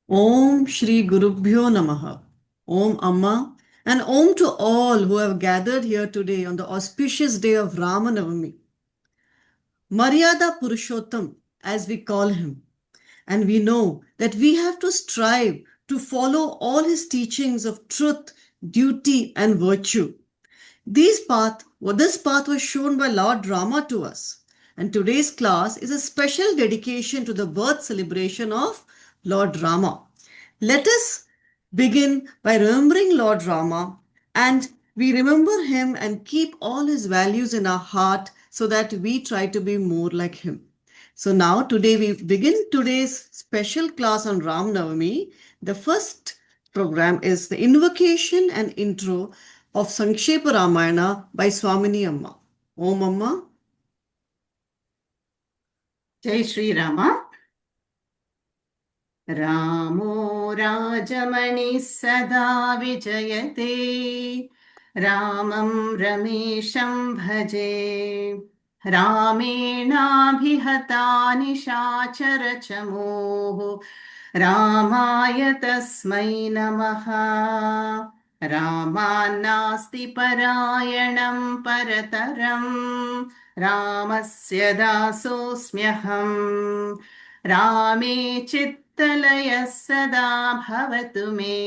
Om Shri Gurubhyo Namaha. Om Amma. And Om to all who have gathered here today on the auspicious day of Ramanavami. Maryada Purushottam, as we call him. And we know that we have to strive to follow all his teachings of truth, duty, and virtue. This path was shown by Lord Rama to us. And today's class is a special dedication to the birth celebration of Lord Rama. Let us begin by remembering Lord Rama, and we remember him and keep all his values in our heart so that we try to be more like him. So now today we begin today's special class on Ram Navami. The first program is the invocation and intro of Sankshepa Ramayana by Swamini Amma. Om Amma. Jai Shri Rama. Ramo Rajamani Sada Vijayate Ramam Ramesham Bhaje Ramena Bhihatani Shachara Chamoh Ramaya Tasmai Namaha Ramanasti Parayanam Parataram Ramasya Dasosmyaham रामे चित्तलयः सदा भवतु मे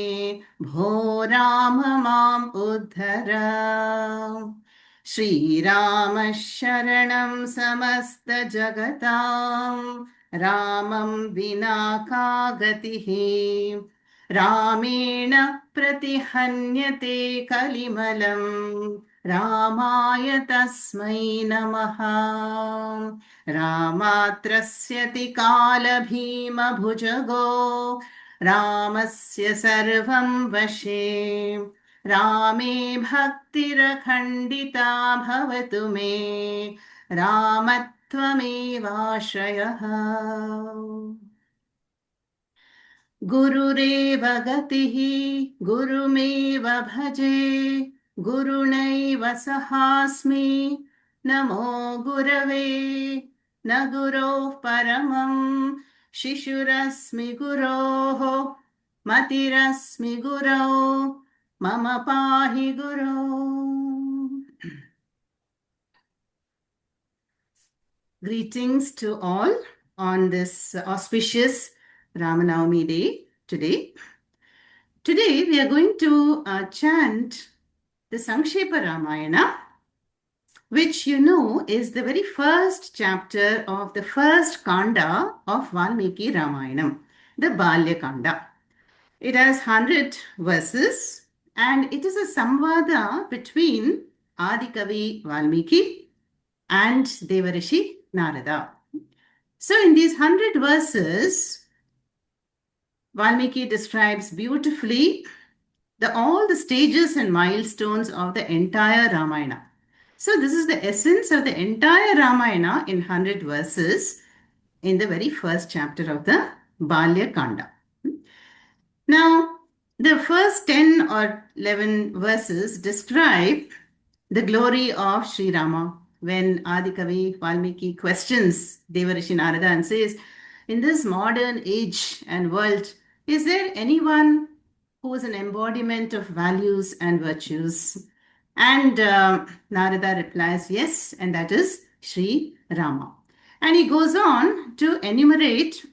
भो राम माम् उद्धर श्रीरामः शरणं समस्तजगतां रामं विना का गतिः रामेण प्रतिहन्यते कलिमलं रामाय तस्मै नमः रामात्रस्यति कालभीमभुजगो रामस्य सर्वं वशे रामे भक्तिरखण्डिता भवतु मे रामत्वमेवाश्रयः गुरुरेव गतिः गुरुमेव भजे गुरुणैव सहास्मि नमो गुरवे न गुरोः परमं शिशुरस्मि गुरोः मतिरस्मि गुरौ मम पाहि गुरो Greetings to all on this auspicious Ramanavami day today. Today we are going to chant the Sankshepa Ramayana, which you know is the very first chapter of the first Kanda of Valmiki Ramayanam, the Balya Kanda. It has 100 verses and it is a samvada between Adikavi Valmiki and Devarishi Narada. So in these 100 verses, Valmiki describes beautifully all the stages and milestones of the entire Ramayana. So this is the essence of the entire Ramayana in 100 verses in the very first chapter of the Balya Kanda. Now, the first 10 or 11 verses describe the glory of Sri Rama when Adikavi Valmiki questions Devarishi Narada and says, in this modern age and world, is there anyone who is an embodiment of values and virtues? And Narada replies, yes, and that is Sri Rama. And he goes on to enumerate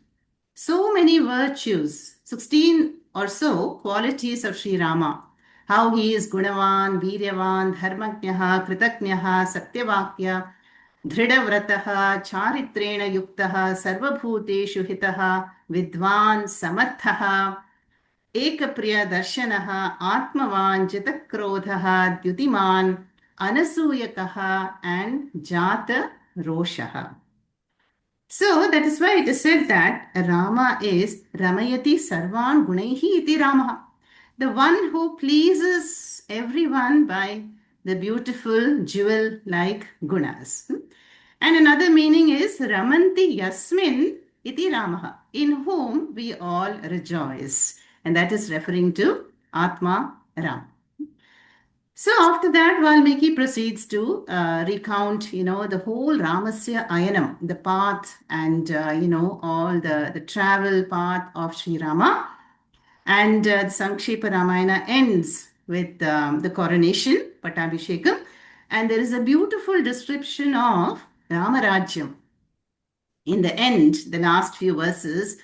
so many virtues, 16 or so qualities of Sri Rama. How he is Gunavan, Viryavan, Dharmajnaha, Kritajnaha, Satyavakya, Dhridavrataha, Charitrena Yuktaha, Sarvabhuteshu Hitaha, Vidwan, Samarthaha, Ekapriya Darshanaha, Atmavan, Jitakrodhaha, Dyutiman, Anasuyakaha, and Jata Roshaha. So that is why it is said that Rama is Ramayati Sarvan Gunaihi iti Ramaha, the one who pleases everyone by the beautiful jewel-like gunas. And another meaning is Ramanti Yasmin iti Ramaha, in whom we all rejoice. And that is referring to Atma Ram. So after that, Valmiki proceeds to recount, the whole Ramasya Ayanam, the path and, all the travel path of Sri Rama. And the Sankshepa Ramayana ends with the coronation, Pattabhishekam, and there is a beautiful description of Ramarajyam. In the end, the last few verses,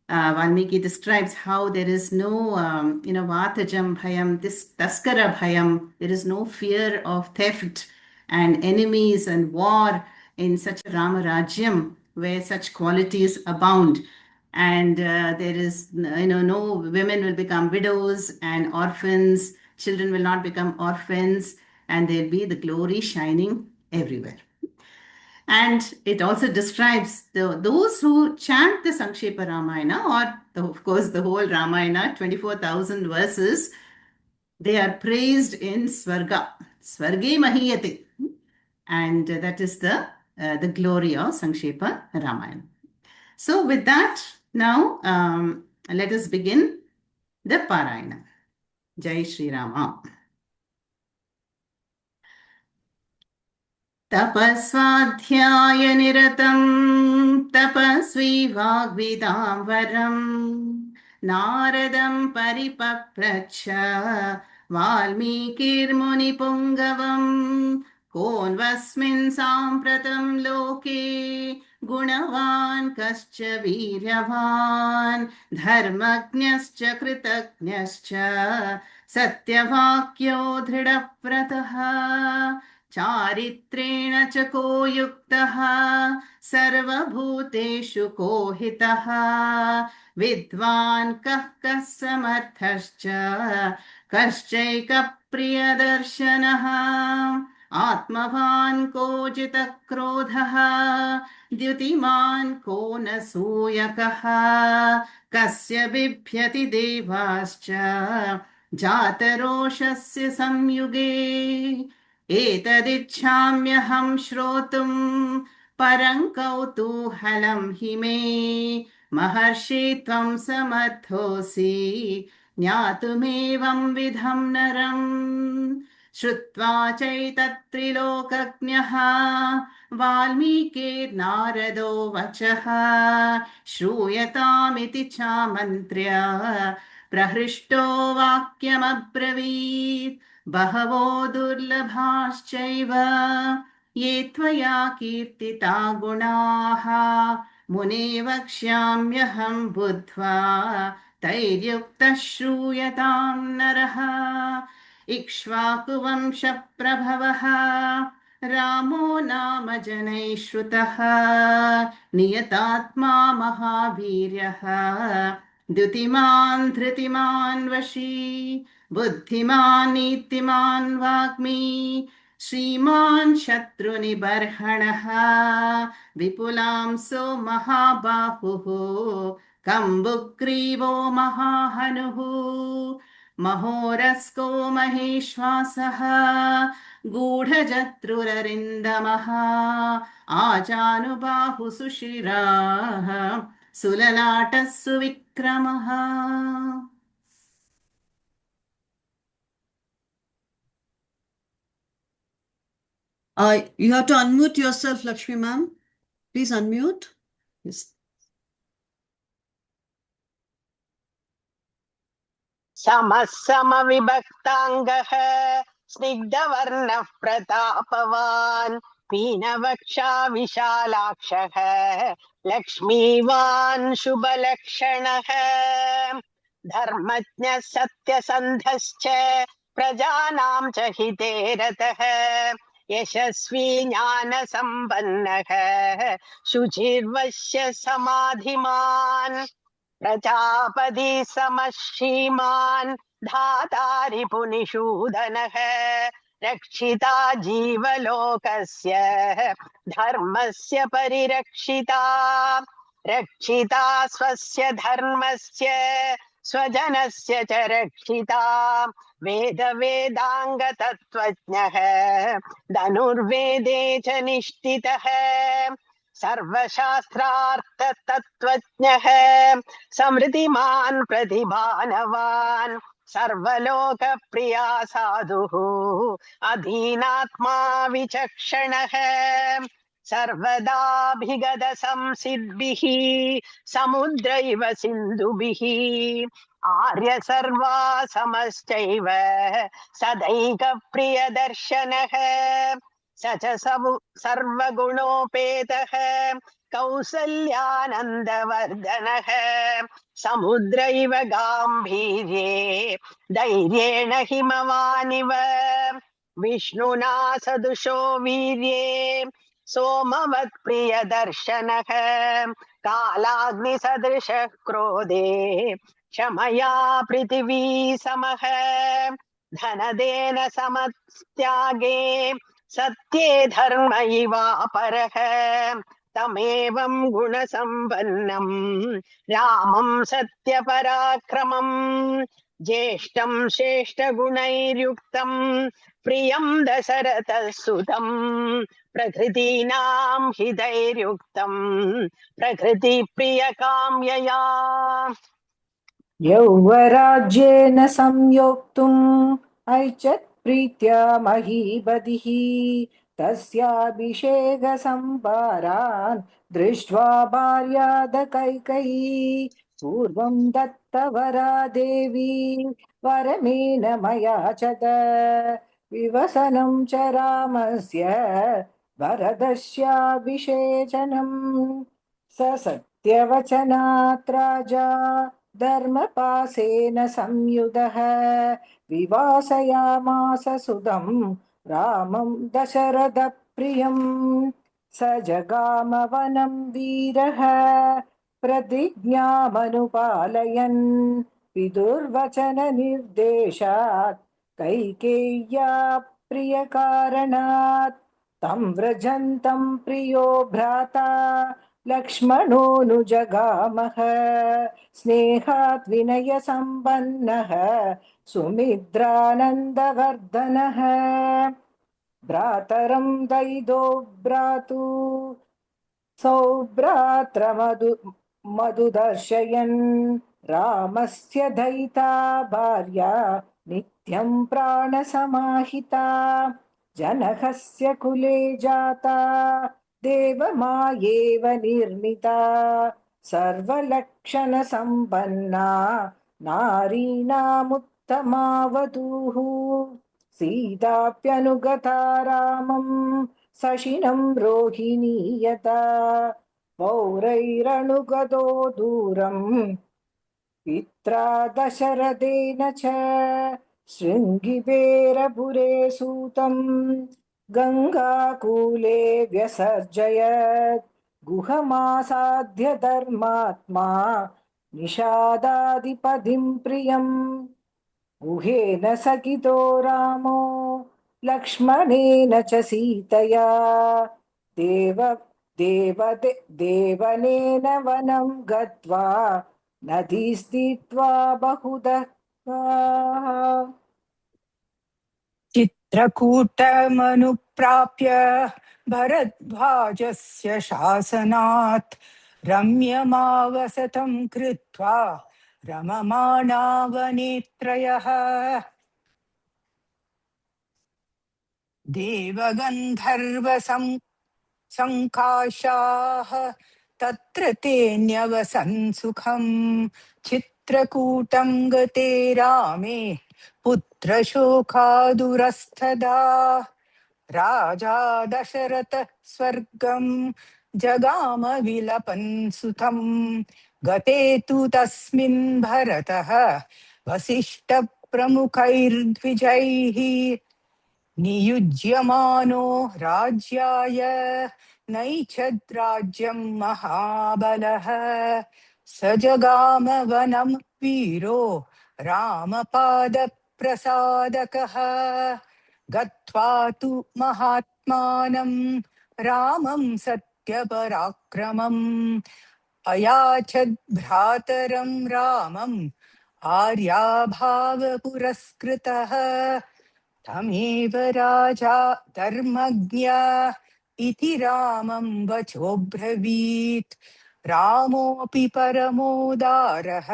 Valmiki describes how there is no, Vatajam Bhayam, this Taskara Bhayam, there is no fear of theft and enemies and war in such a Ramarajyam where such qualities abound. And there is, no women will become widows and orphans, children will not become orphans, and there'll be the glory shining everywhere. And it also describes those who chant the Sankshepa Ramayana, or of course the whole Ramayana, 24,000 verses, they are praised in Swarga, Swarge Mahiyate. And that is the glory of Sankshepa Ramayana. So with that, now let us begin the Parayana. Jai Shri Rama. तपस्वाध्यायनिरतं तपस्वी वाग्विदाम्बरं नारदं परिपप्रच्छ वाल्मीकिर्मुनिपुङ्गवं कोऽन्वस्मिन् साम्प्रतं लोके गुणवान् कश्च वीर्यवान् धर्मज्ञश्च कृतज्ञश्च सत्यवाक्यो दृढव्रतः चारित्रेण च को युक्तः सर्वभूतेषु को हितः विद्वान् कः समर्थश्च कश्चैकप्रियदर्शनः आत्मवान् को जितक्रोधः द्युतिमान् को न सूयकः कस्य बिभ्यति देवाश्च जातरोषस्य संयुगे एतदिच्छाम्यहं श्रोतुं परं कौतूहलं हि मे महर्षि त्वं समर्थोऽसि ज्ञातुमेवं विधं नरम् श्रुत्वा चैतत्त्रिलोकज्ञः वाल्मीकिर्नारदो वचः श्रूयतामिति चामन्त्र्य प्रहृष्टो वाक्यमब्रवीत् बहवो दुर्लभाश्चैव ये त्वया कीर्तिता गुणाः मुने वक्ष्याम्यहं बुद्ध्वा तैर्युक्तः श्रूयतां नरः इक्ष्वाकुवंशप्रभवः रामो नाम जनैः श्रुतः नियतात्मा महावीर्यः द्युतिमान् धृतिमान् वशी बुद्धिमान् नीतिमान् वाग्मी श्रीमान् शत्रुनिबर्हणः विपुलांसो महाबाहुः कम्बुग्रीवो महाहनुः महोरस्को महेश्वासः गूढजत्रुररिन्दमः आजानुबाहु सुशिराः सुललाटः सुविक्रमः. You have to unmute yourself, Lakshmi ma'am. Please unmute. Yes. समविभक्ताङ्गः स्निग्धवर्णः प्रतापवान् पीनवक्षा विशालाक्षः लक्ष्मीवान् शुभलक्षणः धर्मज्ञः सत्यसन्धश्च प्रजानां च हिते रतः यशस्वी ज्ञानसम्पन्नः शुचिर्वश्य समाधिमान् प्रजापति समश्रीमान् धातारि पुनिषूदनः रक्षिता जीवलोकस्य धर्मस्य परिरक्षिता रक्षिता स्वस्य धर्मस्य स्वजनस्य च रक्षिता वेदाङ्गतत्त्वज्ञः धनुर्वेदे च निष्ठितः सर्वशास्त्रार्थतत्त्वज्ञः समृद्धिमान् प्रतिभानवान् सर्वलोकप्रिया साधुः अधीनात्मा विचक्षणः सर्वदाभिगत संसिद्धिः समुद्र इव सिन्धुभिः आर्य सर्वा समश्चैव सदैकप्रियदर्शनः स च सर्वगुणोपेतः कौसल्यानन्दवर्धनः समुद्रैव गाम्भीर्ये धैर्येण हिमवानिव विष्णुना सदृशो वीर्ये सोमवत्प्रियदर्शनः कालाग्निसदृशः क्रोधे क्षमया पृथिवी समः धनदेन समत्यागे सत्ये धर्म इवापरः तमेवं गुणसम्पन्नं रामं सत्यपराक्रमम् ज्येष्ठं श्रेष्ठगुणैर्युक्तं प्रियं दशरथसुतं प्रकृतीनां हृदैर्युक्तं प्रकृतिप्रियकाम्यया यौवराज्येन संयोक्तुम् ऐच्छत् प्रीत्या महीपतिः तस्याभिषेकसंभारान् दृष्ट्वा भार्यादकैकयी पूर्वं दत्तवरा देवी वरमेण मया च विवसनं च रामस्य वरदस्याभिषेचनम् स सत्यवचनात् राजा धर्मपासेन संयुतः विवासयामास सुतं रामं दशरथप्रियम् स जगामवनं वीरः प्रतिज्ञामनुपालयन् विदुर्वचननिर्देशात् कैकेय्या प्रियकारणात् तं व्रजन्तं प्रियो भ्राता लक्ष्मणोऽनुजगामः स्नेहात् विनयसम्पन्नः सुमित्रानन्दवर्धनः भ्रातरं दैदो भ्रातु मधुदर्शयन् रामस्य दयिता भार्या नित्यं प्राणसमाहिता जनकस्य कुले जाता देवमायेव निर्मिता सर्वलक्षणसम्पन्ना नारीणामुत्तमावधूः सीताप्यनुगता रामं सशिनं रोहिणी यथा पौरैरनुगतो दूरम् पित्रा दशरथेन च शृङ्गिबेरपुरे सूतं गङ्गाकूले व्यसर्जयत् गुहमासाद्य धर्मात्मा निषादाधिपतिं प्रियम् गुहेन सखितो रामो लक्ष्मणेन च सीतया देवनेन वनं गत्वा नदी स्थित्वा बहुधा चित्रकूटमनुप्राप्य भरद्वाजस्य शासनात् रम्यमावसतं कृत्वा रममाणा वनेत्रयः देवगन्धर्वसंकाशाः तत्र ते न्यवसन् सुखं चित्रकूटं गते रामे पुत्रशोकादुरस्तदा राजा दशरथ स्वर्गं जगाम विलपन् सुतं गते तु तस्मिन् भरतः वसिष्ठप्रमुखैर्द्विजैः नियुज्यमानो राज्याय नैच्छद्राज्यं महाबलः स जगाम वनं वीरो रामपादप्रसादकः गत्वा तु महात्मानं रामं सत्यपराक्रमम् अयाचद् भ्रातरं रामम् आर्याभावपुरस्कृतः तमेव राजा धर्मज्ञ इति रामं वचोब्रवीत् रामोऽपि परमोदारः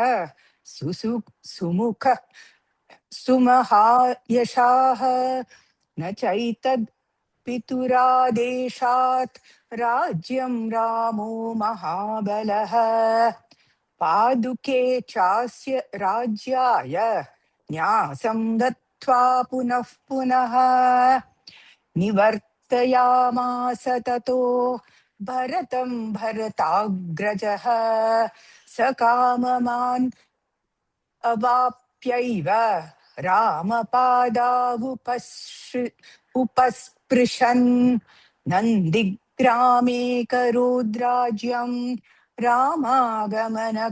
सुमुख सुमहायशाः न चैतद् पितुरादेशात् राज्यं रामो महाबलः पादुके चास्य राज्याय न्यासं दत्त्वा पुनः पुनः निवर्तयामास ततो भरतं भरताग्रजः स काममान् अवाप्यैव उपस्पृशन् नन्दिग्रामे करोद्राज्यं रामागमनकाङ्क्षया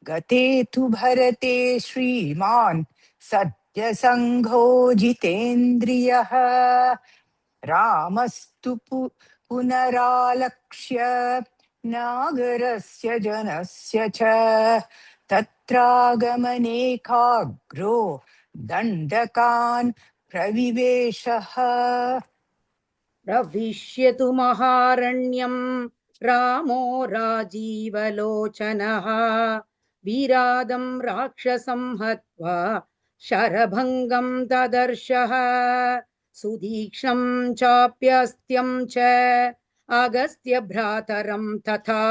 गते तु भरते श्रीमान् सत्यसङ्घो जितेन्द्रियः रामस्तु पुनरालक्ष्य नागरस्य जनस्य च तत्रागमनेकाग्रो दण्डकान् प्रविवेशः प्रविश्यतु महारण्यं रामो राजीवलोचनः वीरादं राक्षसं हत्वा शरभङ्गं ददर्शः सुदीक्ष्णं चाप्यस्त्यं च अगस्त्यभ्रातरं तथा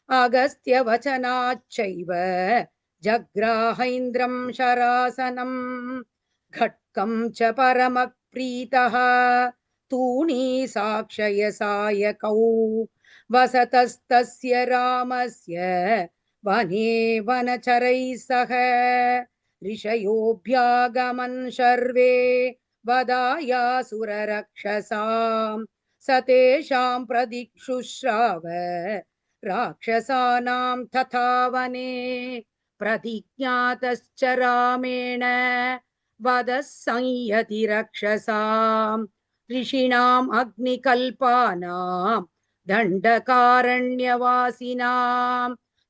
अगस्त्यवचनाच्चैव जग्राहैन्द्रं शरासनं खड्गं च परमप्रीतः तूणी साक्षय सायकौ वसतस्तस्य रामस्य वने वनचरैः सह ऋषयोऽभ्यागमन् शर्वे वदायासुररक्षसां स तेषां प्रदिक्षुश्राव राक्षसानां तथा वने प्रतिज्ञातश्च रामेण वदः संयति रक्षसाम् ऋषीणाम् अग्निकल्पानां दण्डकारण्यवासिनां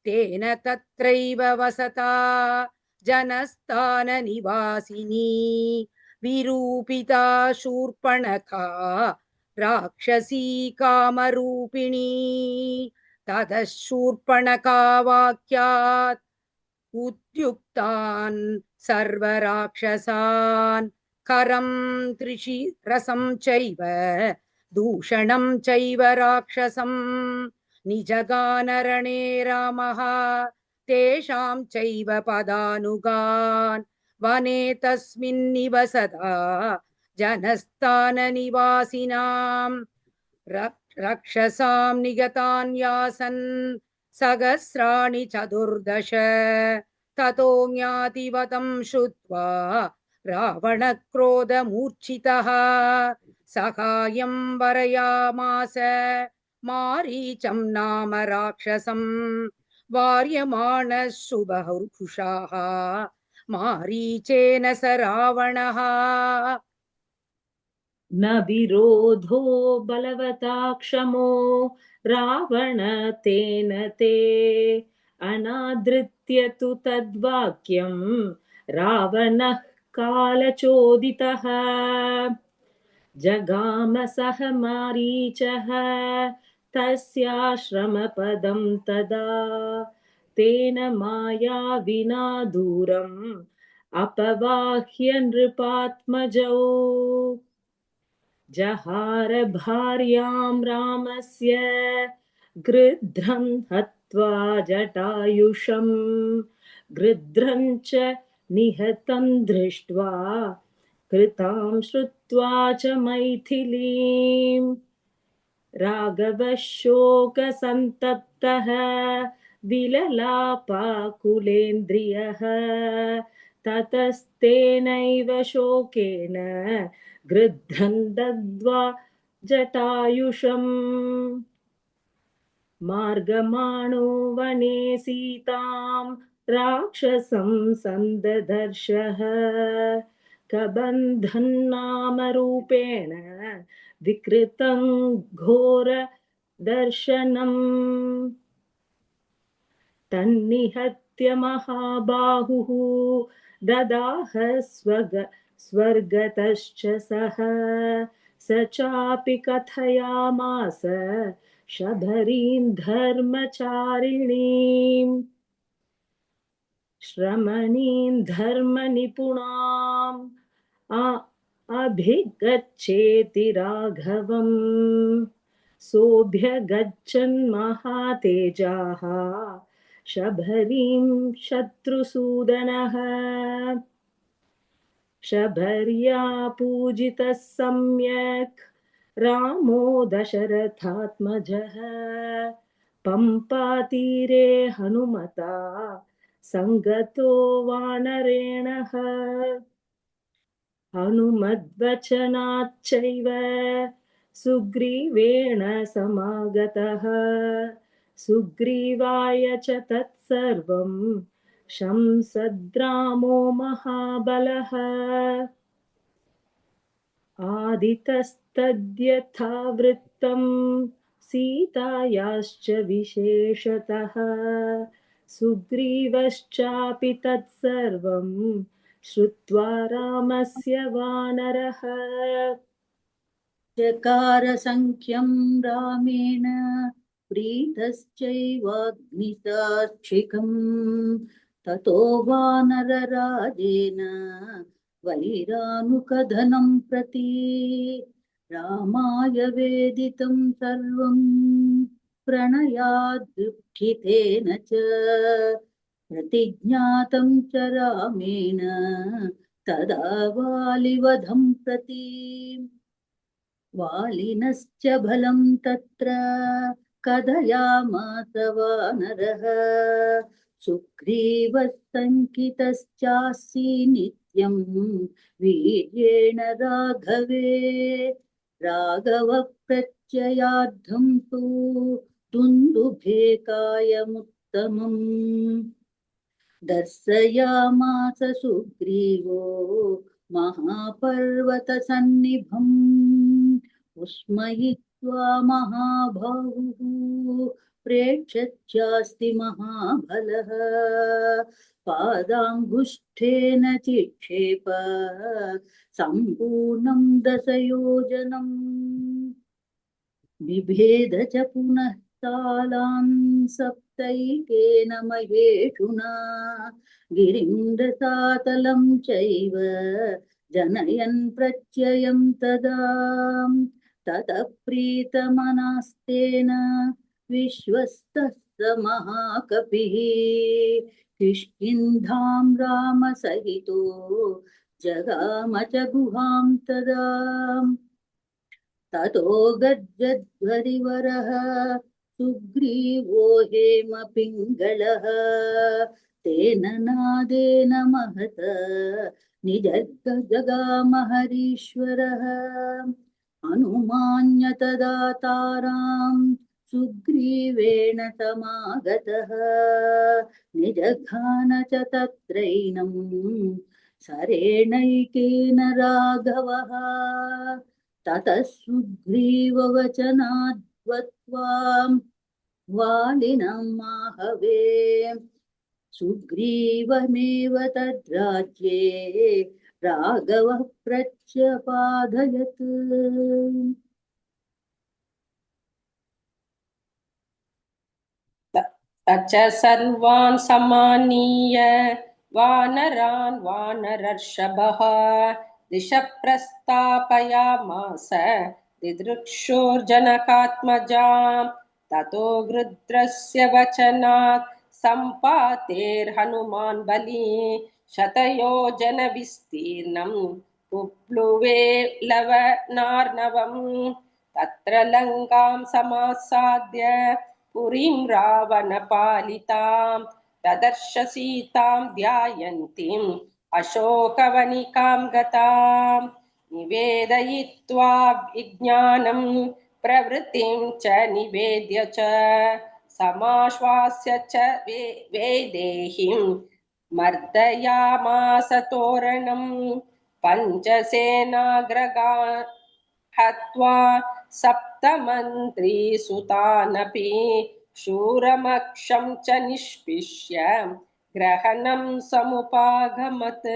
तेन तत्रैव वसता जनस्थाननिवासिनी विरूपिता शूर्पणखा राक्षसी कामरूपिणी ततः शूर्पणखा वाक्यात् उद्युक्तान् सर्वराक्षसान् करं त्रिशिरसं चैव दूषणं चैव राक्षसं निजगानरणे रामः तेषां चैव पदानुगान् वने तस्मिन् निवसता जनस्थाननिवासिनां रक्षसां निगतान् यासन् सहस्राणि चतुर्दश ततो ज्ञातिवतं श्रुत्वा रावणक्रोधमूर्छितः सहायं वरयामास मारीचं नाम राक्षसं वार्यमाणः शुभहुषाः मारीचेन स रावणः न विरोधो बलवता क्षमो रावण तेन ते अनादृत्य तु तद्वाक्यं रावणः कालचोदितः जगाम सह मारीचः तस्याश्रमपदं तदा तेन मायाविना दूरम् अपवाह्य नृपात्मजौ जहार भार्यां रामस्य गृध्रं हत्वा जटायुषं गृध्रं च निहतं दृष्ट्वा कृतां श्रुत्वा च मैथिलीं राघवः शोकसन्तप्तः विललापाकुलेन्द्रियः ततस्तेनैव शोकेन गृध्रं दग्ध्वा जटायुषं मार्गमाणो वने सीतां राक्षसं सन्ददर्शः कबन्धं नाम रूपेण विकृतं घोर दर्शनम् तन्निहत्य महाबाहुः ददाह स्वर्गतश्च सः स चापि कथयामास शबरीं धर्मचारिणीं श्रमणीं धर्मनिपुणाम् अभिगच्छेति राघवम् सोऽभ्यगच्छन् महातेजाः शबरीं शत्रुसूदनः शबर्या पूजितः सम्यक् रामो दशरथात्मजः पम्पातीरे हनुमता सङ्गतो वानरेणः हनुमद्वचनाच्चैव सुग्रीवेण समागतः सुग्रीवाय च तत्सर्वं शंसद्रामो महाबलः आदितस्तद्यथा वृत्तं सीतायाश्च विशेषतः सुग्रीवश्चापि तत्सर्वं श्रुत्वा रामस्य वानरः चकारसङ्ख्यं रामेण प्रीतश्चैवाग्निसाक्षिकम् ततो वानरराजेन वैरानुकधनं प्रति रामाय वेदितं सर्वं प्रणयाद्दुःखितेन च प्रतिज्ञातं च रामेण तदा वालिवधं प्रति वालिनश्च बलं तत्र कथयामास वानरः सुग्रीवः शङ्कितश्चास्ति नित्यं वीर्येण राघवे राघवः प्रत्ययार्थं तु दुन्दुभे कायमुत्तमम् दर्शयामास सुग्रीवो महापर्वतसन्निभम् उस्मयित्वा महाबाहुः प्रेक्षत्यास्ति महाबलः पादाङ्गुष्ठेन चिक्षेप सम्पूर्णं दशयोजनम् बिभेद च पुनः तालान् सप्तैकेन महेशुना गिरिं रसातलं चैव जनयन् प्रत्ययं तदा ततः प्रीतमनास्तेन विश्वस्तः स महाकपिः किष्किन्धां रामसहितो जगाम च गुहां तदा ततो गद्गद्वरिवरः सुग्रीवो हेमपिङ्गलः तेन नादेन महत निजगामहरीश्वरः अनुमान्य तदा तारां सुग्रीवेण समागतः निजघान च तत्रैनं सरेणैकेन राघवः ततः सुग्रीववचनाद्वत्त्वा वालिनं माहवे सुग्रीवमेव तद्राज्ये राघवः प्रत्यपादयत् तच्च सर्वान् समानीय वानरान् वानरर्षभः दिशः प्रस्थापयामास दिदृक्षोर्जनकात्मजां ततो गृध्रस्य वचनात् सम्पातेर्हनुमान् बली शतयोजनविस्तीर्णं पुप्लुवे लवनार्णवम् तत्र लङ्कां समासाद्य पुरीं रावणपालितां ददर्श सीतां ध्यायन्तीम् अशोकवनिकां गतां निवेदयित्वा विज्ञानं प्रवृत्तिं च निवेद्य च समाश्वास्य च वैदेहीं मर्दयामास तोरणं पञ्चसेनाग्रगान् हत्वा सप्तमन्त्रीसुतानपि शूरमक्षं च निष्पिष्य ग्रहणं समुपागमत्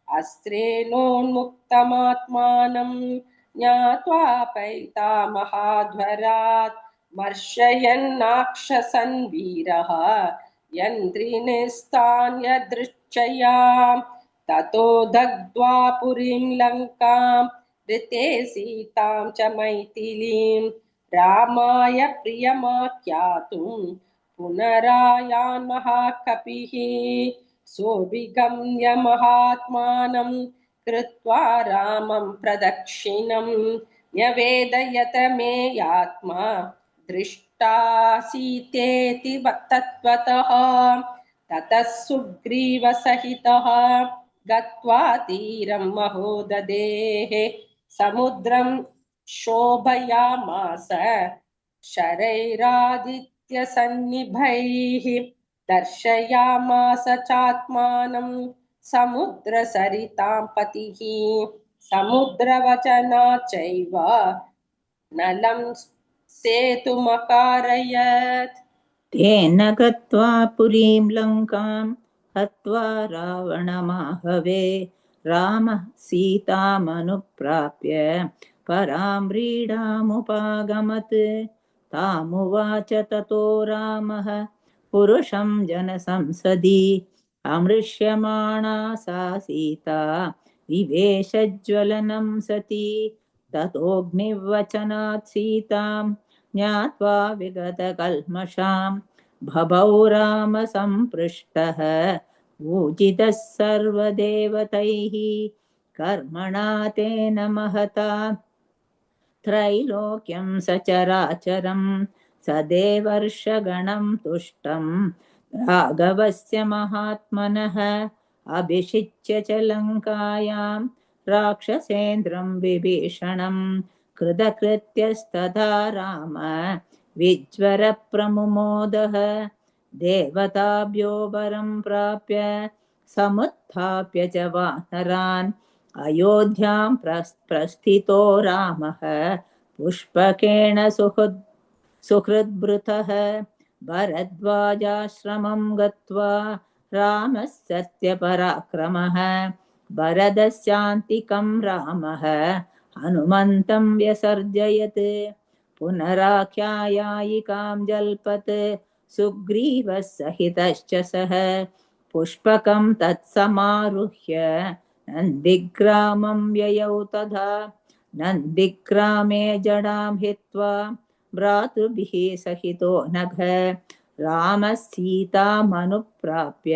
अस्त्रेणोन्मुक्तमात्मानं ज्ञात्वा पैतामहाध्वरात् मर्शयन्नाक्षसन् वीरः यन्त्रिनिस्तान् यदृच्छया ततो दग्ध्वा पुरीं लङ्कां ऋते सीतां च मैथिलीं रामाय प्रियमाख्यातुं पुनरायान् महाकपिः सोऽभिगम्य महात्मानं कृत्वा रामं प्रदक्षिणं न्यवेदयत मे आत्मा दृष्टासीतेति तत्त्वतः ततः सुग्रीवसहितः गत्वा तीरं महोदधेः समुद्रं शोभयामास शरैरादित्यसन्निभैः दर्शयामास चात्मानं समुद्रसरितां पतिः समुद्रवचनात् चैव नलं सेतुमकारयत् तेन गत्वा पुरीं लङ्कां हत्वा रावणमाहवे रामः सीतामनुप्राप्य परां व्रीडामुपागमत् तामुवाच ततो रामः पुरुषं जनसंसदि अमृष्यमाणा सा सीता विवेशज्वलनं सती ततोऽग्निवचनात् सीतां ज्ञात्वा विगतकल्मषां भवौ रामसम्पृष्टः पूजितः सर्वदेवतैः कर्मणा तेन महता त्रैलोक्यं सचराचरं सदेवर्षगणं तुष्टं राघवस्य महात्मनः अभिषिच्य च लङ्कायां राक्षसेन्द्रं विभीषणं कृतकृत्यस्तथा राम विज्वरप्रमुमोदः देवताभ्यो वरं प्राप्य समुत्थाप्य च वानरान् अयोध्यां प्रस्थितो रामः पुष्पकेण सुहृद्भृतः भरद्वाजाश्रमं गत्वा रामः सत्यपराक्रमः भरतस्यान्तिकं रामः हनुमन्तं व्यसर्जयत् पुनराख्यायायिकां जल्पत् सुग्रीवः सहितश्च सः पुष्पकं तत्समारुह्य नन्दिग्रामं ययौ तथा नन्दिग्रामे जडां हित्वा भ्रातृभिः सहितो नघ रामः सीतामनुप्राप्य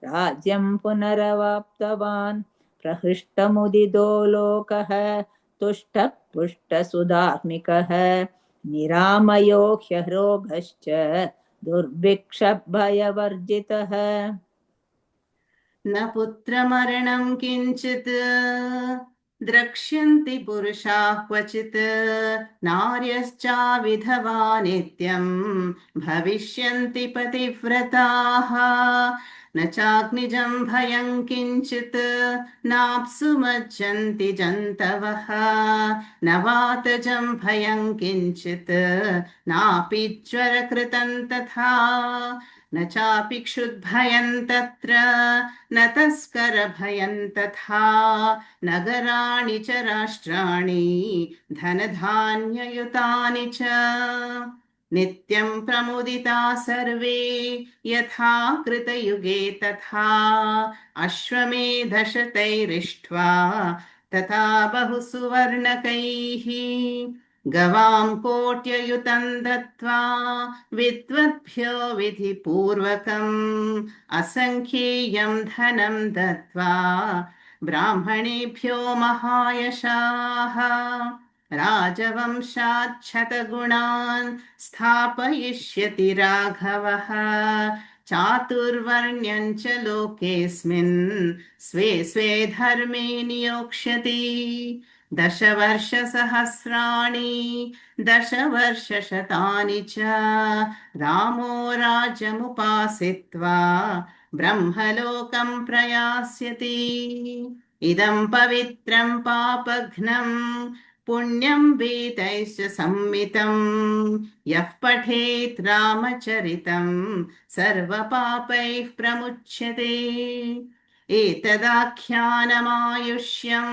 राज्यं पुनरवाप्तवान् प्रहृष्टमुदितो लोकः तुष्टः पुष्टसुधार्मिकः निरामयो ह्यरोगश्च दुर्भिक्षभयवर्जितः न पुत्रमरणं किञ्चित् द्रक्ष्यन्ति पुरुषाः क्वचित् नार्यश्चाविधवा नित्यं भविष्यन्ति पतिव्रताः न चाग्निजं भयं किञ्चित् नाप्सु मज्जन्ति जन्तवः न वातजं भयं किञ्चित् नापि ज्वरकृतं तथा न चापि क्षुद्भयं तत्र न तस्करभयं तथा नगराणि च राष्ट्राणि धनधान्ययुतानि च नित्यं प्रमुदिता सर्वे यथा कृतयुगे तथा अश्वमेधशतैरिष्ट्वा तथा बहुसुवर्णकैः गवां कोट्ययुतं दत्त्वा विद्वद्भ्यो विधिपूर्वकम् असङ्ख्येयं धनं दत्त्वा ब्राह्मणेभ्यो महायशाः राजवंशाच्छतगुणान् स्थापयिष्यति राघवः चातुर्वर्ण्यं च लोकेऽस्मिन् स्वे स्वे धर्मे नियोक्ष्यति दशवर्षसहस्राणि दशवर्षशतानि च रामो राज्यमुपासित्वा ब्रह्मलोकं प्रयास्यति इदं पवित्रं पापघ्नं पुण्यं वेदैश्च सम्मितं यः पठेत् रामचरितं सर्वपापैः प्रमुच्यते एतदाख्यानमायुष्यं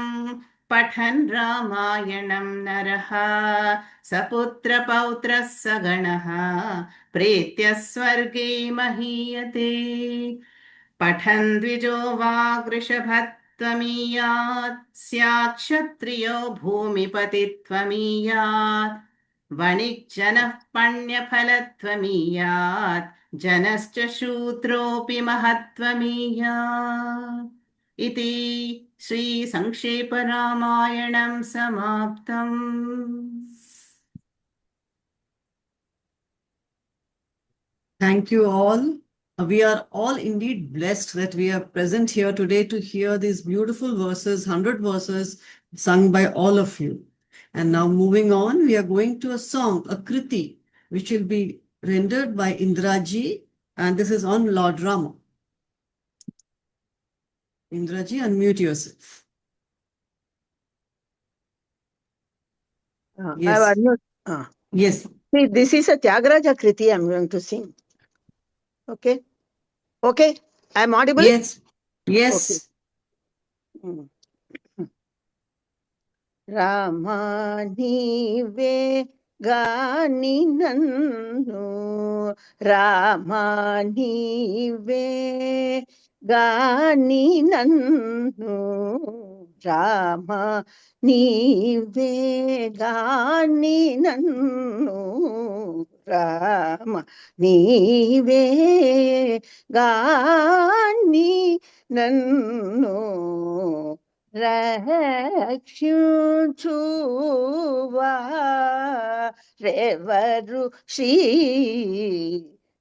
पठन् रामायणं नरः सपुत्रपौत्रः सगणः प्रेत्य स्वर्गे महीयते पठन् द्विजो वा वृषभत्वमीयात् स्यात् क्षत्रियो भूमिपतित्वमीयात् वणिज्जनः पण्यफलत्वमीयात् जनश्च शूद्रोऽपि महत्त्वमीयात् इति श्रीसंक्षेपरामायणं समाप्तम्. Thank you all. We are all indeed blessed that we are present here today to hear these beautiful verses, 100 verses sung by all of you. And now moving on, we are going to a song, a Kriti, which will be rendered by Indraji, and this is on Lord Rama. Indraji, unmute yourself. I have unmute. Yes. See, this is a Tyagaraja Kriti I am going to sing. Okay? Okay? I am audible? Yes. Yes. Okay. Rama nive gani nannu, Rama nive gani nannu, Rama nive gani nannu, Rama nive gani nannu, రక్షించువా రెవరు Shri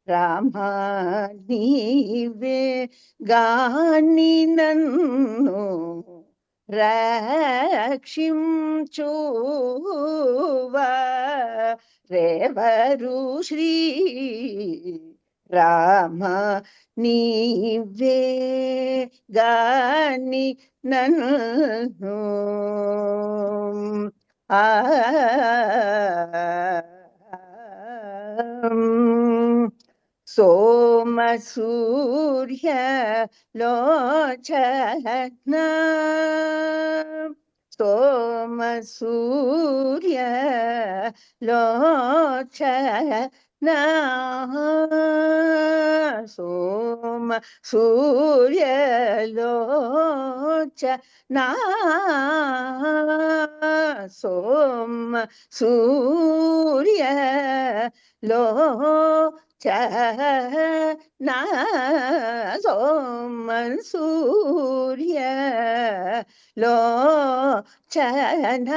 Ram నీవే గాని నన్ను రక్షించువా రెవరు శ్రీ రామ నీవే గాని నన్ను సోమ సూర్య లోచన సోమ సూర్య లోచన సోమ సూర్య లోచన సోమ సూర్య లోచన సోమ సూర్య లోచన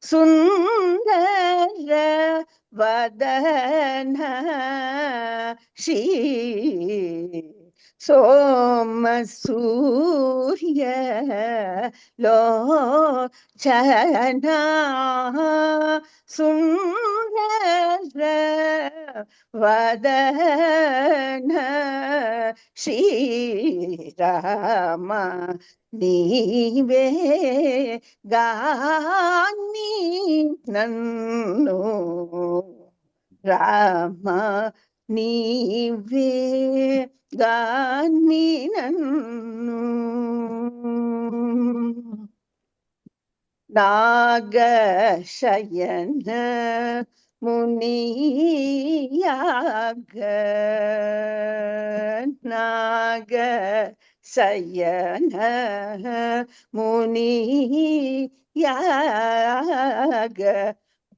సుందర వదన శ్రీ సోమ సూర్య లోచన సుందర వదన శ్రీరామ నీవే గాని నన్ను రామ నీవే గాని నన్ను నాగశయన మునియాగ నాగశయన మునియాగ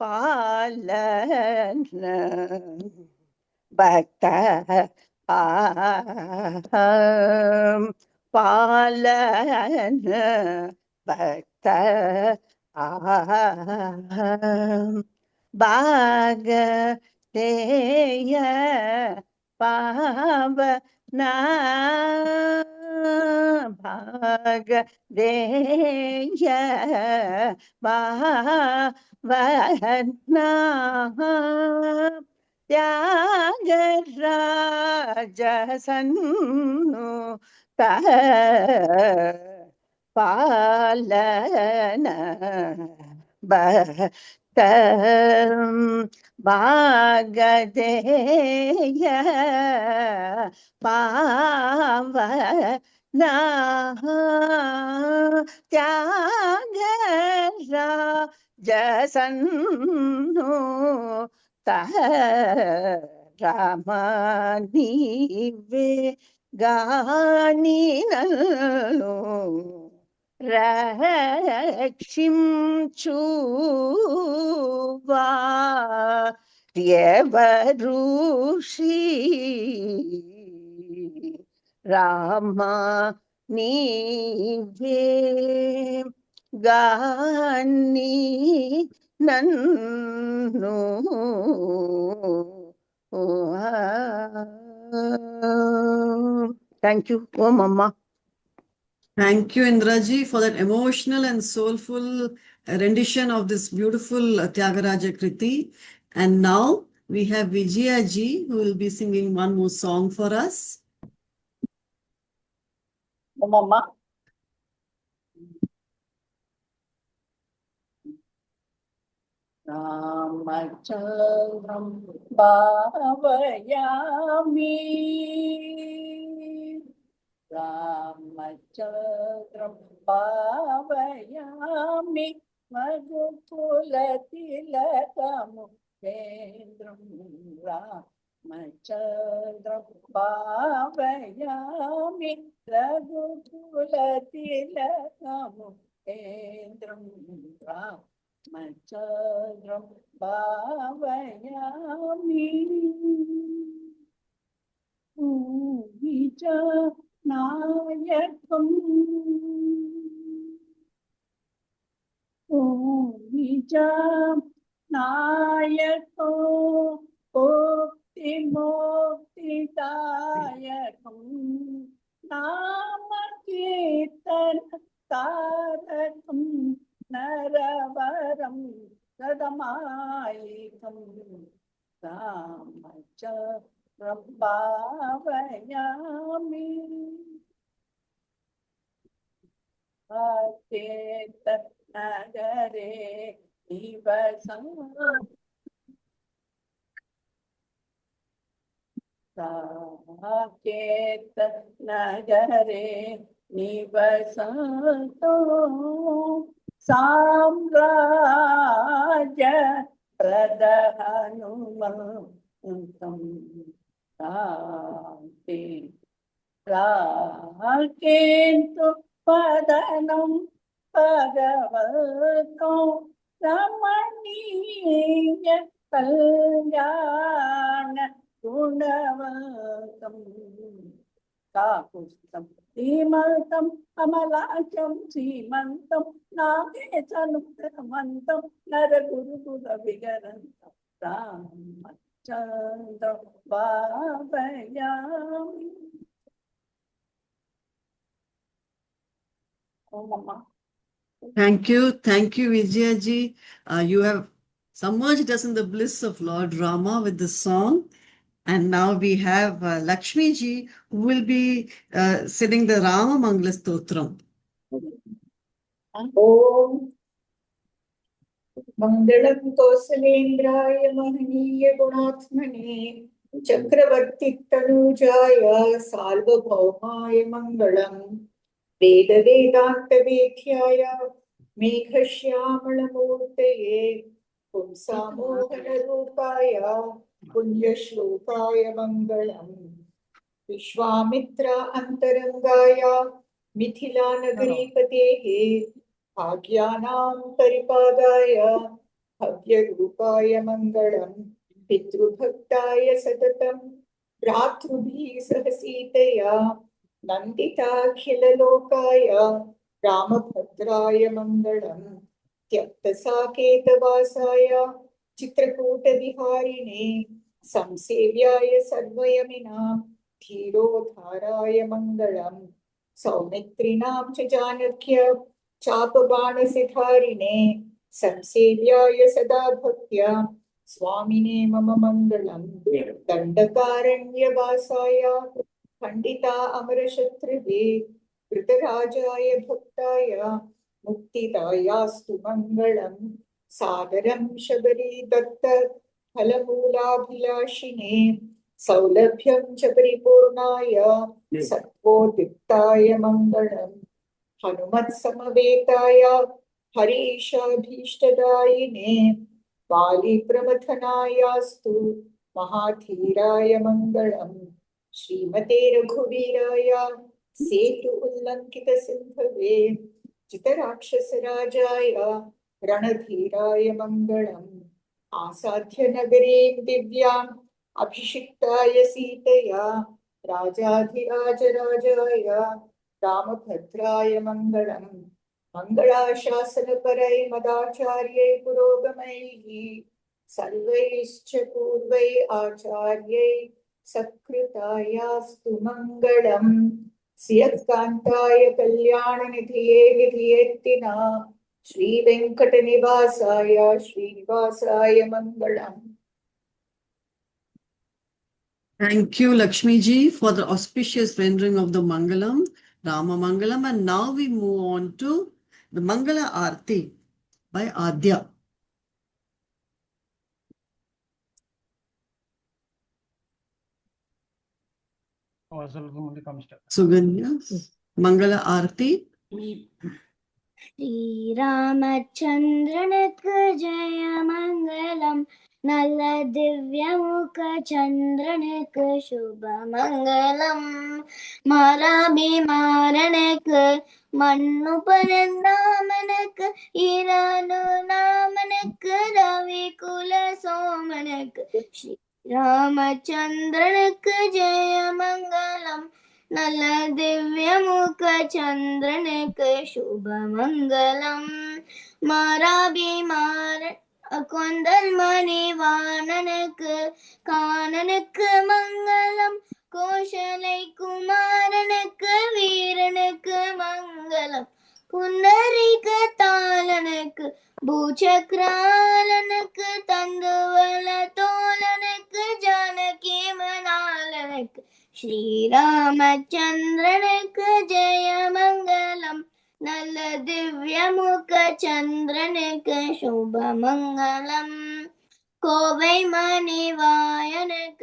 పాలన భక్త పాలన భక్త భాగదేయ పావన భాగదేయ పావన త్యాగరాజ సన్ను పాలన భక్త భాగదేయ పావన త్యాగరాజ సన్ను రామ నీవే గాని నన్ను రక్షించువా ఎవరు శ్రీ రామ నీవే గాని నన్ను థ్యాంక్ యూ ఓం అమ్మ. Thank you, Indraji, for that emotional and soulful rendition of this beautiful Tyagaraja Kriti. And now we have Vijaya ji, who will be singing one more song for us. Mama. Ramachandram bhavayami, Ramachandram bhavayami, Madhukulatilakamu Kendram, Ramachandram bhavayami, Madhukulatilakamu Kendram, Ramachandram bhavayami. Nayakam Nayako Mukti Muktidayakam Namakirtan Tarakam Naravaram Sadamayikam Ramachandram bhavayami. Aketa nagare nivasam Aketa nagare nivasanto Samraja Pradhanumantam Shanti Rakentu Padanam Bhagavatam Ramaniya Kalyana Gunavatam Kakustam Dhimaltam Amalacham Simantam Nagesanuktamantam Naragurugura Vigarantam Ramachandram bhavayami. Oh, Mama. Thank you, Vijaya ji. You have submerged us in the bliss of Lord Rama with this song. And now we have Lakshmi ji, who will be singing the Rama Mangala Stotram. Om Mangalam Kausalendraya Mahaniya Gunatmane Chakravarti Tanujaya Sarvabhaumaya Mangalam Veda Vedanta Vedhyaya Meghashyamala Murtaye Pumsamohana Rupaya Punya Shlokaya Mangalam Vishwamitra Antarangaya Mithila Nagari Patehe Bhagyanam Paripadaya Bhavya Rupaya Mangalam Pitrubhaktaya Satatam Ratrubhi Sahasitaya Nandita Khilalokaya Ramabhadraya Mangalam Tyakta Saketavasaya Chitrakuta Viharine Samsevyaya Sarvayaminam Dhirodharaya Mangalam Saumitrinam Chajanakya Chapabana Sidharine Samsevyaya Sada Bhaktya Swamine Mama Mangalam Dandakaranya Vasaya Pandita Amarashatrive Dhritarajaya Bhaktaya Muktidayastu Mangalam Sadaram Shabari Datta Phalamulabhilashine Saulabhyam Chaparipurnaya Sattvodiptaya Mangalam Hanumat Samavetaya Harisha Bhishtadayine Vali Pramatanayastu Mahathiraya Mangalam Srimate Raghuviraya Setu Ullankita Sindhave जितराक्षसराजाय रणधीराय मङ्गलम् आसाद्य नगरीं दिव्याम् अभिषिक्ताय सीतया राजाधिराजराजाय रामभद्राय मङ्गलम् मङ्गलाशासनपरै मदाचार्यै पुरोगमैः सर्वैश्च पूर्वै आचार्यै सत्कृतायास्तु मङ्गलम् सियत्कान्ताय कल्याणनिधये निधयेत्तिना श्रीवेङ्कटनिवासाय श्रीनिवासाय मङ्गलम्. Thank you, Lakshmi ji, for the auspicious rendering of the Mangalam, Rama Mangalam. And now we move on to the Mangala Aarti by Adya. Suganya, Mangala Aarti. Shri रामचंद्रनक जय मंगलम नल दिव्य मुख चंद्रनक शुभ मंगलम माराभिमारणक मन्नु परंदामनक इरानु नामनक रवि कुल सोमनक श्री रामचंद्रनक जय मंगलम नल दिव्य मुख चंद्रनक शुभ मंगलम माराभिमार कुंदल मणि वाननक काननक मंगलम कौशलै कुमारनक वीरनक मंगलम पुंडरीक तालनक भूचक्रालनक तंदुवल तोलनक जानकी मनालनक श्री रामचंद्रनक जय मंगलम नल दिव्य मुख चंद्रनक शुभ मंगलम कोवै मणि वायनक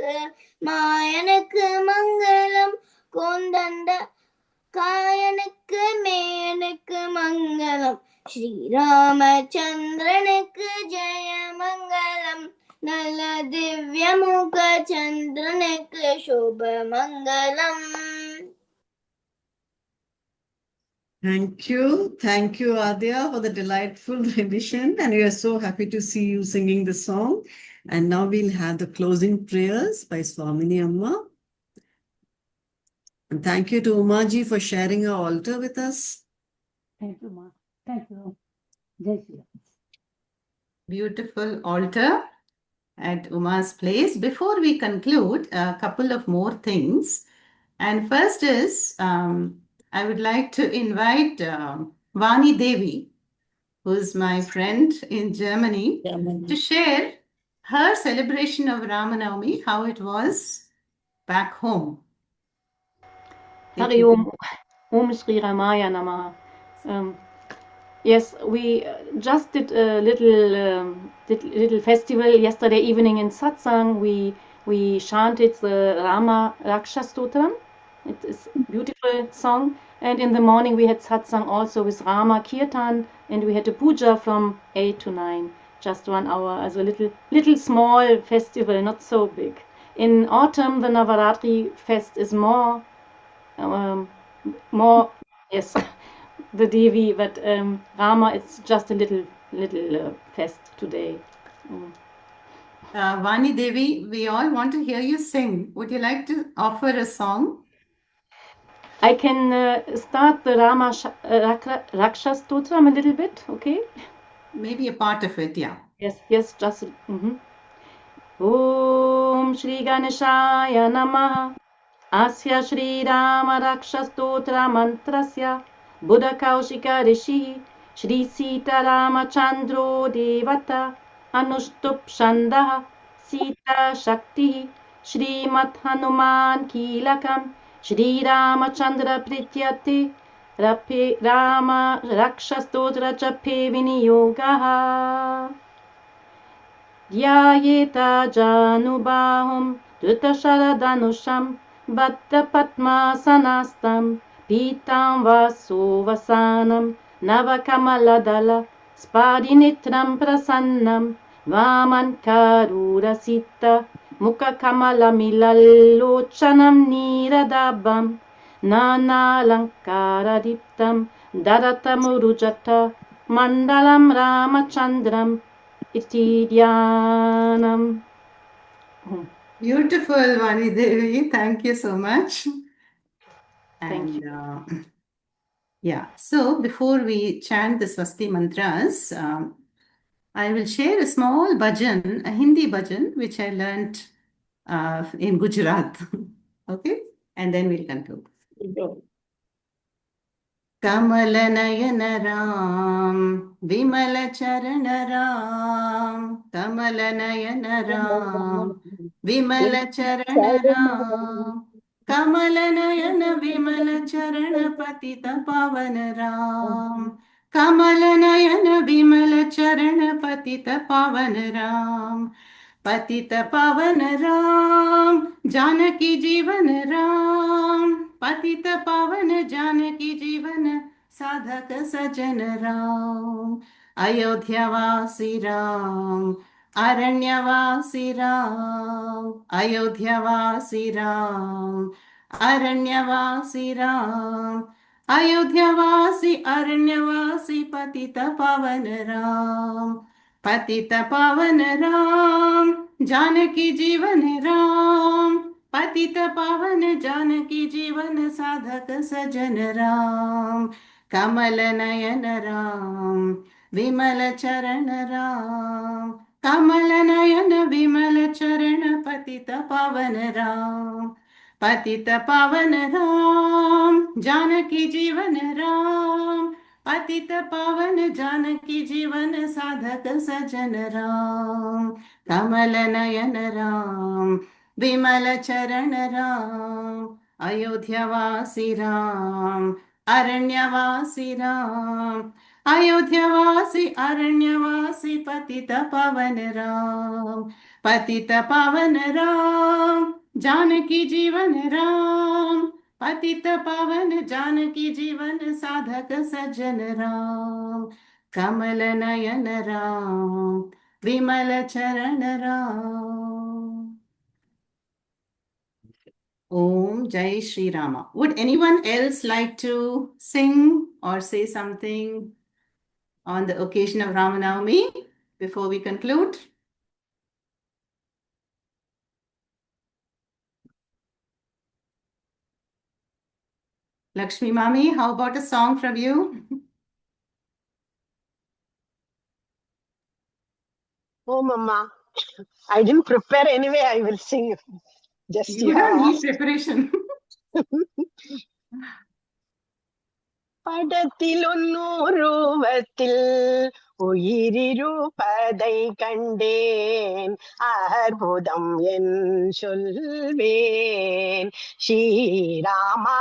मायनक मंगलम कोंदंड कायनक मेनक मंगलम श्री रामचंद्रनक जय मंगलम नल दिव्य मुख चंद्रनक शुभ मंगलम. Thank you, Adya, for the delightful rendition, and we are so happy to see you singing the song. And now we'll have the closing prayers by Swamini Amma. And thank you to Umaji for sharing her altar with us. Thank you, Ma. Thank you. Jai Shri Ram. Beautiful altar at Uma's place. Before we conclude, a couple of more things. And first is, I would like to invite Vani Devi, who's my friend in Germany, to share her celebration of Ramanavami, how it was back home. Hari Om, Om Shri Ramaya Namaha. Yes, we just did a little festival yesterday evening in Satsang. We chanted the Rama Raksha Stotram. It is a beautiful song. And in the morning we had Satsang also with Rama Kirtan, and we had a puja from 8 to 9, just 1 hour, as a little small festival, not so big. In autumn, the Navaratri fest is more, yes, the Devi, but Rama, it's just a little fest today. Vani Devi, we all want to hear you sing. Would you like to offer a song? I can start the Rama Raksha Stotram a little bit, okay? Maybe a part of it, yeah. Yes, just. Om Shri Ganeshaya Namaha. Asya Shri Rama Raksha Stotra Mantrasya Buddha Kaushika Rishi Shri Sita Ramachandro Devata Anushtup Shandaha Sita Shakti Shri Mat Hanuman Kilakam Shri Ramachandra Prityate Rama Raksha Stotra Chape Viniyogaha Dhyayeta Janubahum Dhutasharadanusam Baddha Padmasanastam Pitam Vasovasanam Navakamaladala Spadinitram Prasannam Vaman Karurasita Mukakamalamilalochanam Niradabam Nanalankara Diptam Daratamurujata Mandalam Ramachandram Iti Dhyanam. Beautiful, Vani Devi. Thank you so much. Thank And yeah, so before we chant the Swasti mantras, I will share a small bhajan, a Hindi bhajan, which I learned in Gujarat. Okay, and then we'll conclude. Kamal Nayan Ram विमल चरण राम कमल नयन राम विमल चरण राम कमल नयन विमल चरण पतित पावन राम कमल नयन विमल चरण पतित पावन राम पतित पावन राम जानकी जीवन राम पतित पावन जानकी जीवन साधक सजन राम अयोध्यावासी राम अरण्यवासी राम अयोध्यावासी राम अरण्यवासी राम अयोध्यावासी अरण्यवासी पतित पावन राम पतित पावन राम जानकी जीवन राम पतित पावन जानकी जीवन साधक सजन राम कमल नयन राम विमल चरण राम कमल नयन विमल चरण पतित पावन राम पतित पावन राम जानकी जीवन राम पतित पावन जानकी जीवन साधक सजन राम कमल नयन राम विमल चरण राम अयोध्यावासी राम अरण्यवासी राम अयोध्यावासी अरण्यवासी पतित पावन राम पतित पावन राम जानकी जीवन राम पतित पावन जानकी जीवन साधक सजन राम कमल नयन राम विमल चरण Ram Om Jai Shri Rama. Would anyone else like to sing or say something on the occasion of Ramanavami before we conclude? Lakshmi Mami, how about a song from you? Oh, Mama, I didn't prepare anyway. I will sing. Just You don't need preparation. படத்திலொன்னூருவத்தில் உயிரிருப்பதை கண்டேன் அற்புதம் என் சொல்வேன் ஸ்ரீராமா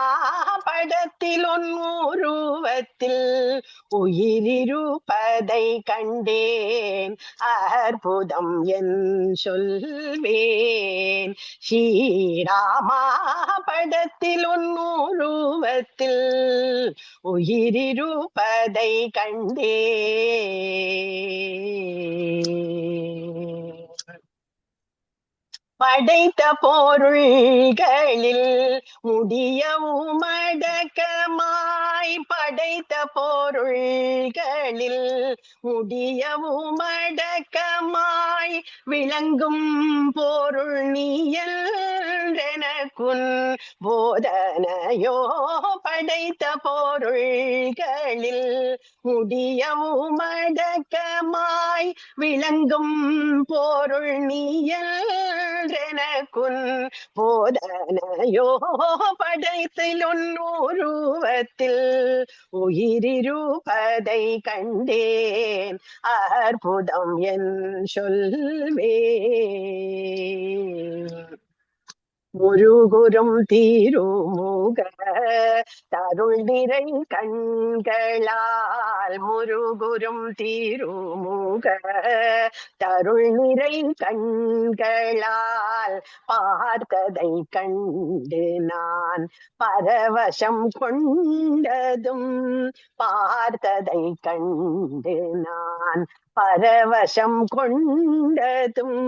படத்திலொன்னூருவத்தில் உயிரிருப்பதை கண்டேன் அற்புதம் என் சொல்வேன் ஸ்ரீராமா படத்திலொன்னூருவத்தில் உயிரிருப்பதை கண்டே படைத்த பொருள்களில் முடியவும் அடக்கமாய் படைத்த பொருள்களில் முடியவும் அடக்கமாய் விளங்கும் பொருள் நீயல் எனக்குன் போதனையோ படைத்த பொருள்களில் முடியவும் அடக்கமாய் விளங்கும் பொருள் நீயல் எனக்குன் போதனையோ படைத்தில் உன்னுருவத்தில் உயிரிருப்பதை கண்டேன் அற்புதம் என் சொல்வேன் முருகுரும் தீருமுக தருள் நிறை கண்களால் முருகுரும் தீருமுக தருள் நிறை கண்களால் பார்த்ததை கண்டு நான் பரவசம் கொண்டதும் பார்த்ததை கண்டு நான் பரவசம் கொண்டதும்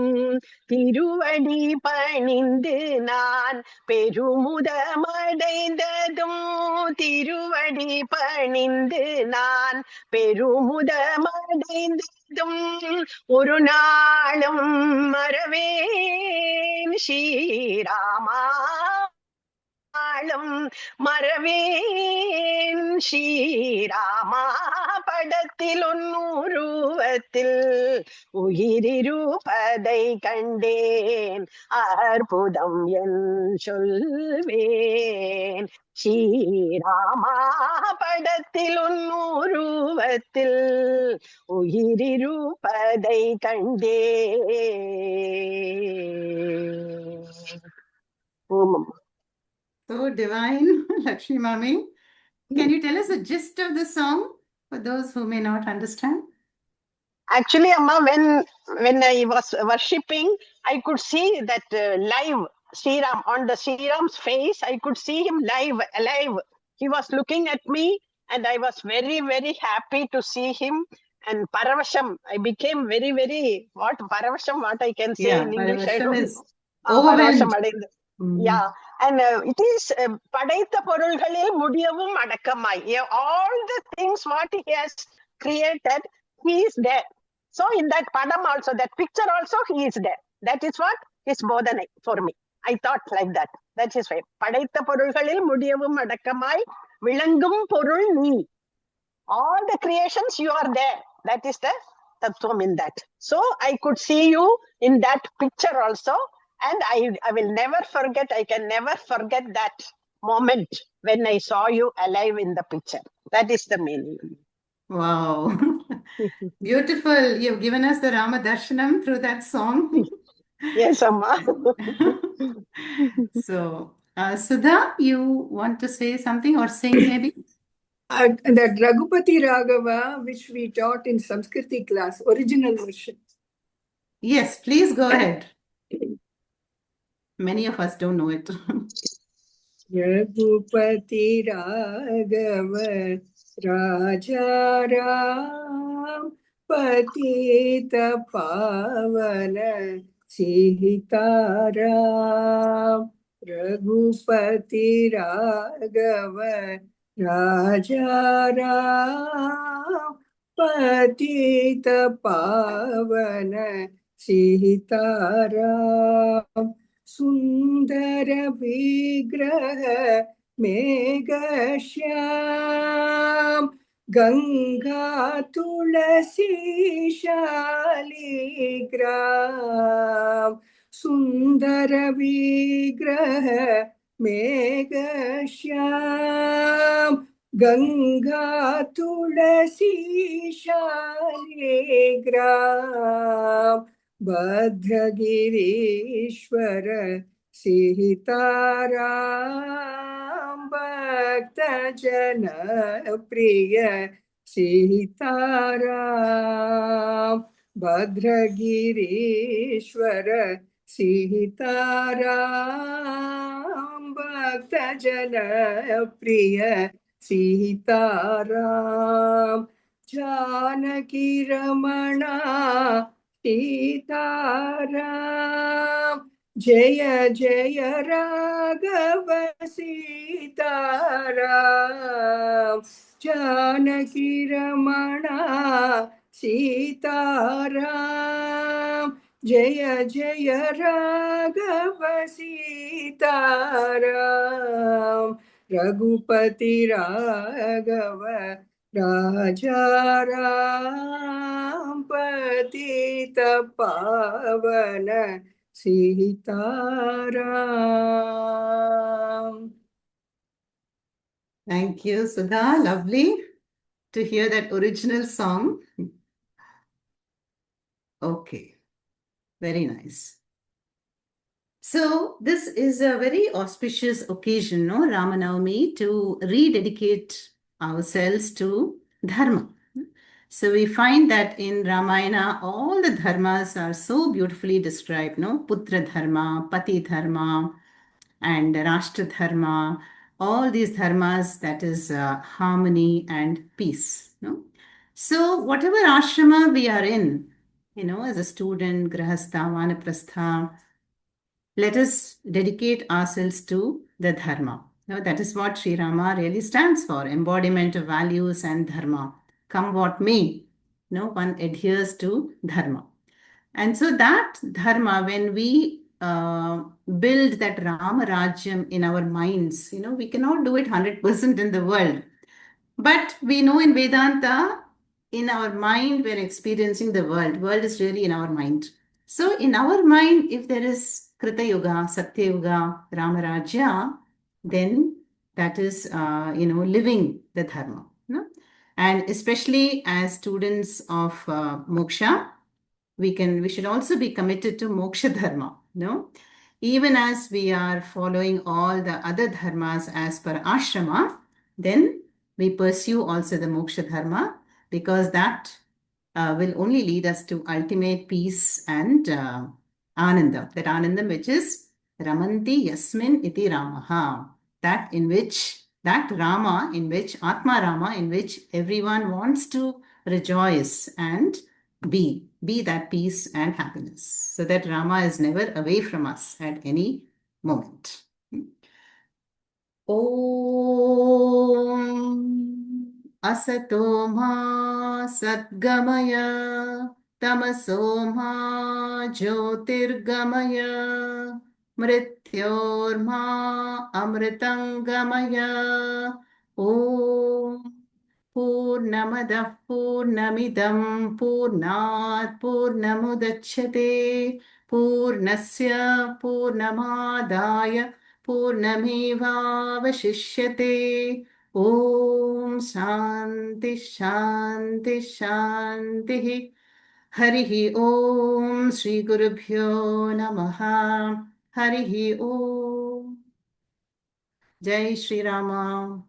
திருவடி பணிந்து நான் பெருமுதமடைந்ததும் திருவடி பணிந்து நான் பெருமுதமடைந்ததும் ஒரு நாளும் மறவேன் ஸ்ரீராமா மறவேன் ஸ்ரீராமா படத்தில் உன்னுருவத்தில் உயிரிருப்பதை கண்டேன் அற்புதம் என் சொல்வேன் ஸ்ரீராமா படத்தில் உன்னுருவத்தில் உயிரிருப்பதை கண்டேன். ஓம் So divine, Lakshmi Mami. Can you tell us the gist of the song for those who may not understand? Actually, Amma, when I was worshipping, I could see that live Sriram on the Sriram's face. I could see him alive. He was looking at me, and I was very, very happy to see him. And Paravasham, I became very, very Paravasham, what I can say in English, I don't know. Overwhelmed. Yeah, and it is படைத்த பொருள்களில் முடியவும் அடக்கமாய். All the things what he has created, he is there. So in that padam also, that picture also, he is there. That is what is bodhanai for me. I thought like that. That is why. படைத்த பொருள்களில் முடியவும் அடக்கமாய் விளங்கும் பொருள் நீ. All the creations, you are there. That is the tattvam in that. So I could see you in that picture also. And I will never forget, I can never forget that moment when I saw you alive in the picture. That is the meaning. Wow. Beautiful. You've given us the Rama Darshanam through that song. Yes, Amma. So, Sudha, you want to say something or sing maybe? That Raghupati Raghava, which we taught in Sanskriti class, original version. Yes, please go ahead. Many of us don't know it. Raghupati Raghava Raja Ram Patita Pavana Sitaram. Raghupati Raghava Raja Ram Patita Pavana Sitaram. Sundara Vigraha Megasham Ganga Tulasi Shaligram. Sundara Vigraha Megasham Ganga Tulasi Shaligram. Bhadragirishwara Sitaram Bhakta Jana Priya Sitaram. Bhadragirishwara Sitaram Bhakta Jana Priya Sitaram. Janaki Ramana Sitaram. Jaya Jaya Raghava Sitaram. Janaki Ramana Sitaram. Jaya Jaya Raghava Sitaram. Raghupati Raghava Raja Ram Patita Pavana Sitaram. Thank you, Sudha. Lovely to hear that original song. Okay, very nice. So this is a very auspicious occasion, no, Ramanavami, to rededicate ourselves to Dharma. So we find that in Ramayana, all the dharmas are so beautifully described, no? Putra Dharma, Pati Dharma, and Rashtra Dharma, all these dharmas, that is harmony and peace, no? So whatever ashrama we are in, as a student, grahastha, vanaprastha, let us dedicate ourselves to the dharma. That is what Sri Rama really stands for, embodiment of values and dharma. Come what may, one adheres to dharma. And so that dharma, when we build that Rama Rajyam in our minds, we cannot do it 100% in the world. But we know in Vedanta, in our mind, we're experiencing the world. World is really in our mind. So in our mind, if there is Krita Yuga, Satya Yuga, Rama Rajya, then that is, living the dharma. And especially as students of moksha, we should also be committed to moksha dharma. Even as we are following all the other dharmas as per ashrama, then we pursue also the moksha dharma, because that will only lead us to ultimate peace and ananda. That anandam which is Ramanti Yasmin iti Ramaha. That Rama in which, Atma Rama, in which everyone wants to rejoice and be that peace and happiness. So that Rama is never away from us at any moment. Om Asato Ma Satgamaya Tamaso Ma Jyotirgamaya Mrityorma Amritangamaya. Om Purnamadah Purnamidam Purnat Purnamudachyate Purnasya Purnamadaya Purnamevavashishyate. Om Shanti Shanti Shanti. Harihi Om Shri Gurubhyo Namaha. Harihi Om. Jai Shri Rama.